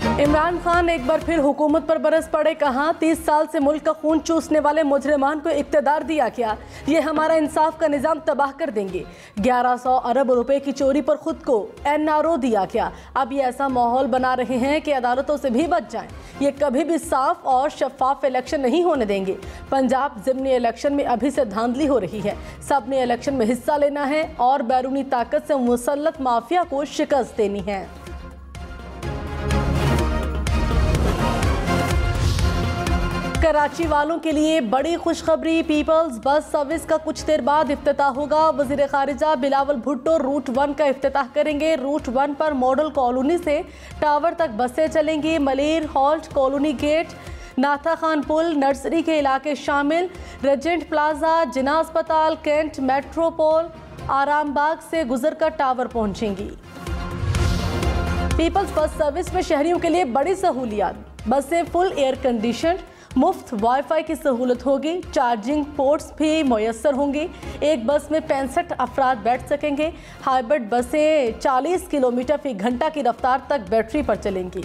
इमरान खान एक बार फिर हुकूमत पर बरस पड़े। कहा 30 साल से मुल्क का खून चूसने वाले मुजरिमान को इक़्तिदार दिया क्या? ये हमारा इंसाफ का निज़ाम तबाह कर देंगे। 1100 अरब रुपए की चोरी पर खुद को NRO दिया क्या? अब ये ऐसा माहौल बना रहे हैं कि अदालतों से भी बच जाएं। ये कभी भी साफ और शफाफ इलेक्शन नहीं होने देंगे। पंजाब ज़िमनी इलेक्शन में अभी से धांधली हो रही है। सब ने इलेक्शन में हिस्सा लेना है और बैरूनी ताकत से मुसल्लत माफिया को शिकस्त देनी है। कराची वालों के लिए बड़ी खुशखबरी। पीपल्स बस सर्विस का कुछ देर बाद इफ्तिताह होगा। वज़ीर खारिजा बिलावल भुट्टो रूट 1 का इफ्तिताह करेंगे। रूट 1 पर मॉडल कॉलोनी से टावर तक बसें चलेंगी। मलेर, हॉल्ट, कॉलोनी गेट, नाथा खान पुल, नर्सरी के इलाके शामिल। रेजेंट प्लाजा, जिना अस्पताल, कैंट, मेट्रोपोल, आरामबाग से गुजरकर टावर पहुंचेंगी। पीपल्स बस सर्विस में शहरियों के लिए बड़ी सहूलियात। बसें फुल एयर कंडीशन, मुफ्त वाईफाई की सहूलत होगी। चार्जिंग पोर्ट्स भी मुयस्सर होंगी। एक बस में 65 अफराद बैठ सकेंगे। हाइब्रिड बसें 40 किलोमीटर फी घंटा की रफ्तार तक बैटरी पर चलेंगी।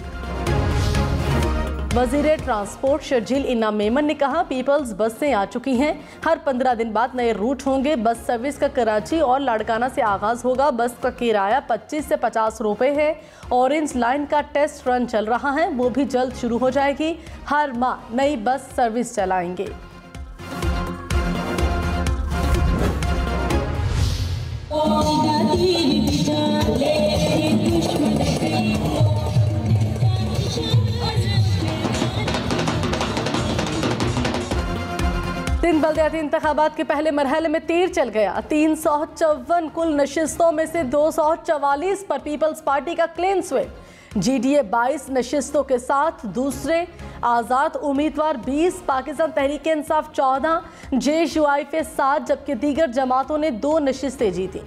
वज़ीर ट्रांसपोर्ट शर्जील इनाम मेमन ने कहा पीपल्स बसें आ चुकी हैं। हर 15 दिन बाद नए रूट होंगे। बस सर्विस का कराची और लाड़काना से आगाज़ होगा। बस का किराया 25 से 50 रुपये है। ऑरेंज लाइन का टेस्ट रन चल रहा है, वो भी जल्द शुरू हो जाएगी। हर माह नई बस सर्विस चलाएंगे। तीन बल्दियाती इंतखाबात के पहले मरहले में तीर चल गया। 354 कुल नशिस्तों में से 244 पर पीपल्स पार्टी का क्लीन स्वीप। GDA 22 नशिस्तों के साथ दूसरे। आज़ाद उम्मीदवार 20, पाकिस्तान तहरीक इंसाफ 14, JUIF 7, जबकि दीगर जमातों ने 2 नशिस्तें जीती।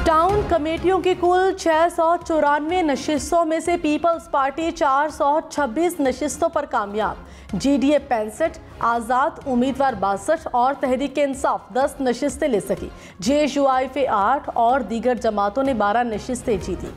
टाउन कमेटियों की कुल 694 नशिस्तों में से पीपल्स पार्टी 426 नशिस्तों पर कामयाब। GDA 65, आज़ाद उम्मीदवार 62 और तहरीक इंसाफ 10 नशिस्तें ले सकी। JUIF 8 और दीगर जमातों ने 12 नशिस्तें जीती।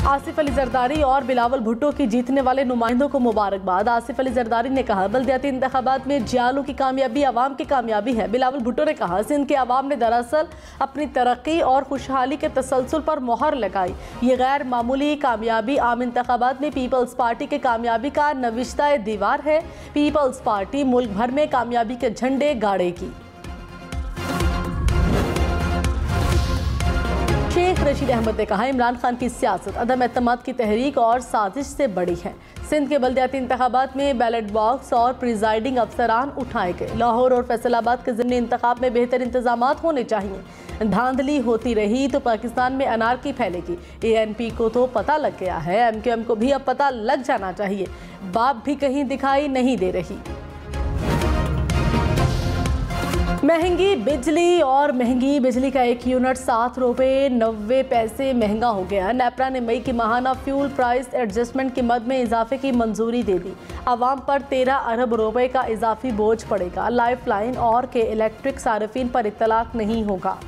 आसिफ अली जरदारी और बिलावल भुट्टो की जीतने वाले नुमाइंदों को मुबारकबाद। आसिफ अली जरदारी ने कहा बल्दियाती इंतखाबात में जियालों की कामयाबी अवाम की कामयाबी है। बिलावल भुट्टो ने कहा सिंध के अवाम ने दरअसल अपनी तरक्की और खुशहाली के तसलसल पर मोहर लगाई। ये गैर मामूली कामयाबी आम इंतखाबात में पीपल्स पार्टी के कामयाबी का नविश्ता दीवार है। पीपल्स पार्टी मुल्क भर में कामयाबी के झंडे गाड़ेगी। शेख रशीद अहमद ने कहा इमरान खान की सियासत अदम एतमाद की तहरीक और साजिश से बड़ी है। सिंध के बल्दियाती इंतखाबात में बैलेट बॉक्स और प्रिजाइडिंग अफसरान उठाए गए। लाहौर और फैसलाबाद के ज़िमनी इंतखाब में बेहतर इंतजामात होने चाहिए। धांधली होती रही तो पाकिस्तान में अनारकी फैलेगी। ANP को तो पता लग गया है, MQM को भी अब पता लग जाना चाहिए। बाप भी कहीं दिखाई नहीं दे रही। महंगी बिजली और महंगी बिजली का एक यूनिट 7 रुपये 90 पैसे महंगा हो गया। नेपरा ने मई की माहाना फ्यूल प्राइस एडजस्टमेंट की मद में इजाफे की मंजूरी दे दी। आवाम पर 13 अरब रुपए का इजाफी बोझ पड़ेगा। लाइफ लाइन और के इलेक्ट्रिक सार्फिन पर इत्तलाक नहीं होगा।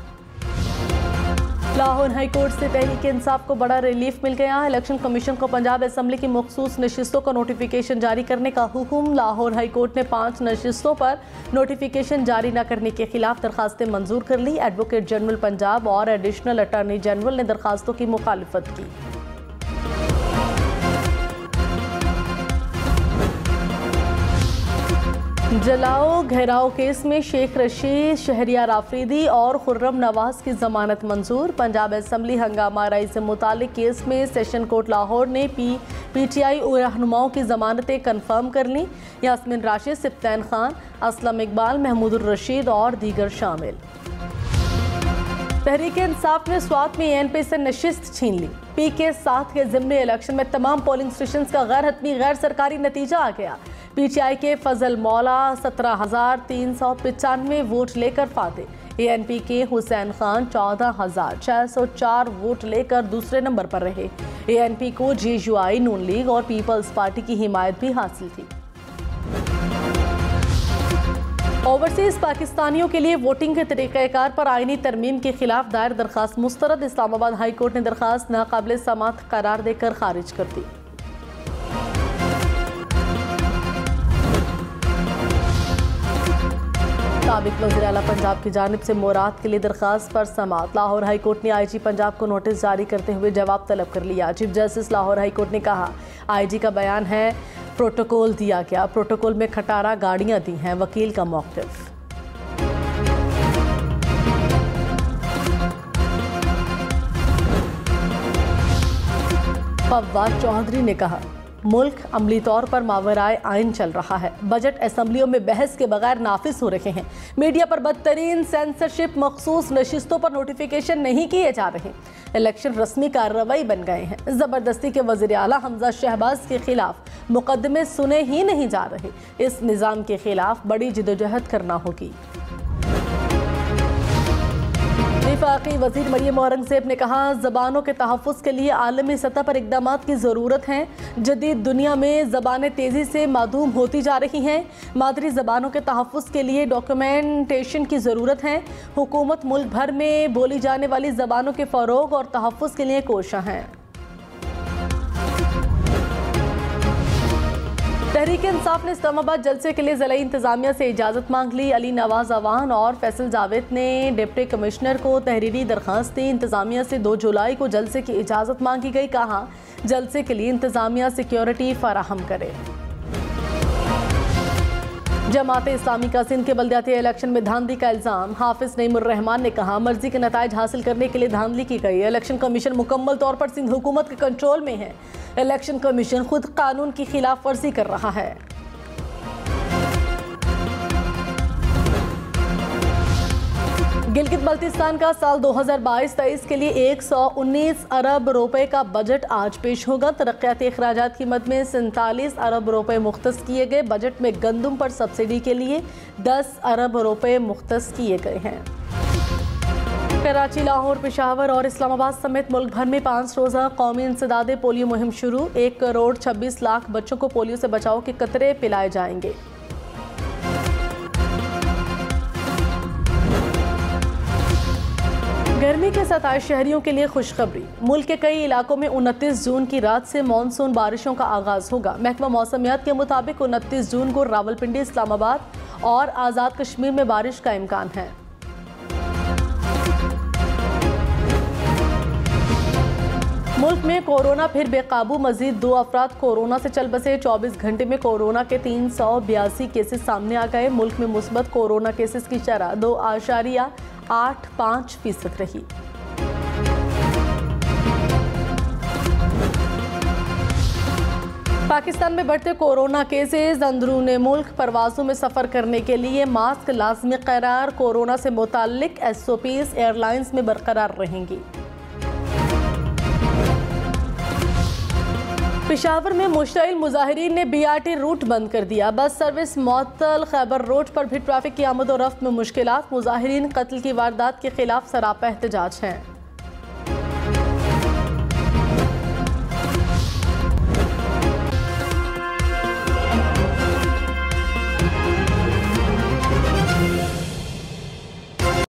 लाहौर हाई कोर्ट से तहरीक इंसाफ को बड़ा रिलीफ मिल गया। इलेक्शन कमीशन को पंजाब असम्बली की मखसूस नशिस्तों का नोटिफिकेशन जारी करने का हुक्म। लाहौर हाई कोर्ट ने 5 नशिस्तों पर नोटिफिकेशन जारी न करने के खिलाफ दरखास्तें मंजूर कर ली। एडवोकेट जनरल पंजाब और एडिशनल अटॉर्नी जनरल ने दरखास्तों की मुखालिफत की। जलाओ घेराव केस में शेख रशीद, शहरियार आफरीदी और खुर्रम नवाज की जमानत मंजूर। पंजाब असम्बली हंगामा राई से मुतालिक केस में सेशन कोर्ट लाहौर ने PTI रहनुमाओं की जमानतें कन्फर्म कर लीं। यास्मीन राशिद, सिप्तैन खान, असलम इकबाल, महमूदुर रशीद और दीगर शामिल। तहरीक इंसाफ ने स्वात में ANP से नशिस्त छीन ली। PK 7 के ज़िमनी इलेक्शन में तमाम पोलिंग स्टेशन का गैर हतमी गैर सरकारी नतीजा आ गया। PTI के फजल मौला 17,395 वोट लेकर फातेह। ANP के हुसैन खान 14,604 वोट लेकर दूसरे नंबर पर रहे। ANP को JUI, नून लीग और पीपल्स पार्टी की हिमायत भी हासिल थी। ओवरसीज पाकिस्तानियों के लिए वोटिंग के तरीक़ाकार पर आईनी तरमीम के खिलाफ दायर दरखास्त मुस्तरद। इस्लामाबाद हाई कोर्ट ने दरखास्त नाकाबिल समाअत करार देकर खारिज कर दी। साबिक़ वज़ीर आला पंजाब की जानिब से मुराद के लिए दरखास्त पर समाअत। लाहौर हाई कोर्ट ने IG पंजाब को नोटिस जारी करते हुए जवाब तलब कर लिया। Chief justice Lahore high court ने कहा, IG का बयान है, प्रोटोकॉल दिया गया, प्रोटोकॉल में खटारा गाड़ियां दी हैं, वकील का मौक़िफ़। फवाद चौधरी ने कहा, मुल्क अमली तौर पर मावराए आइन चल रहा है, बजट असम्बलियों में बहस के बगैर नाफिज हो रहे हैं, मीडिया पर बदतरीन सेंसरशिप, मखसूस नशिस्तों पर नोटिफिकेशन नहीं किए जा रहे, इलेक्शन रस्मी कार्रवाई बन गए हैं, ज़बरदस्ती के वज़ीर आला हमजा शहबाज के खिलाफ मुकदमे सुने ही नहीं जा रहे, इस निज़ाम के खिलाफ बड़ी जिदोजहद करना होगी। वफाकी वज़ीर मरियम औरंगज़ेब ने कहा, ज़बानों के तहफ़्फ़ुज़ के लिए आलमी सतह पर इक़दामात की ज़रूरत है। जदीद दुनिया में ज़बानें तेज़ी से मादूम होती जा रही हैं, मादरी ज़बानों के तहफ़्फ़ुज़ के लिए डॉक्यूमेंटेशन की ज़रूरत है। हुकूमत मुल्क भर में बोली जाने वाली ज़बानों के फ़रोग़ और तहफ़्फ़ुज़ के लिए कोशा है। तहरीक इंसाफ ने इस्लामाबाद जलसे के लिए ज़िला इंतज़ामिया से इजाज़त मांग ली। अली नवाज अवान और फैसल जावेद ने डिप्टी कमिश्नर को तहरीरी दरख्वास्त दी। इंतज़ामिया से 2 जुलाई को जलसे की इजाज़त मांगी गई। कहा, जलसे के लिए इंतज़ामिया सिक्योरिटी फराहम करे। जमात इस्लामी का सिंध के बल्दियाती इलेक्शन में धांधली का इल्ज़ाम। हाफिज नईमुर्रहमान ने कहा, मर्जी के नताइज हासिल करने के लिए धांधली की गई। इलेक्शन कमीशन मुकम्मल तौर पर सिंध हुकूमत के कंट्रोल में है। इलेक्शन कमीशन खुद कानून की खिलाफ वर्जी कर रहा है। गिलगित बल्तिस्तान का साल 2022-23 के लिए 119 अरब रुपए का बजट आज पेश होगा। तरक्याती अखराजात की मद में 47 अरब रुपए मुख्तस किए गए। बजट में गंदम पर सब्सिडी के लिए 10 अरब रुपए मुख्तस किए गए हैं। कराची, लाहौर, पेशावर और इस्लामाबाद समेत मुल्क भर में 5 रोज़ा कौमी इंसदादे पोलियो मुहिम शुरू। 1 करोड़ 26 लाख बच्चों को पोलियो से बचाव के कतरे पिलाए जाएंगे। गर्मी के 27 शहरियों के लिए खुशखबरी। मुल्क के कई इलाकों में 29 जून की रात से मानसून बारिशों का आगाज होगा। महकमा मौसमियात के मुताबिक 29 जून को रावलपिंडी, इस्लामाबाद और आज़ाद कश्मीर में बारिश का इम्कान है। मुल्क में कोरोना फिर बेकाबू, मजीद 2 अफराद कोरोना से चल बसे। 24 घंटे में कोरोना के 382 केसेस सामने आ गए। मुल्क में मुस्बत कोरोना केसेस की शरह 2.85% रही। पाकिस्तान में बढ़ते कोरोना केसेस। अंदरूने मुल्क परवाज़ों में सफ़र करने के लिए मास्क लाज़मी करार। कोरोना से मुताल्लिक SOPs एयरलाइंस में बरकरार रहेंगी। पेशावर में मुश्तइल मुजाहिरीन ने BRT रूट बंद कर दिया। बस सर्विस मुअत्तल। खैबर रोड पर भी ट्रैफिक की आमद और रफ्त में मुश्किलात। मुजाहिरीन कत्ल की वारदात के खिलाफ सरापा एहतजाज हैं।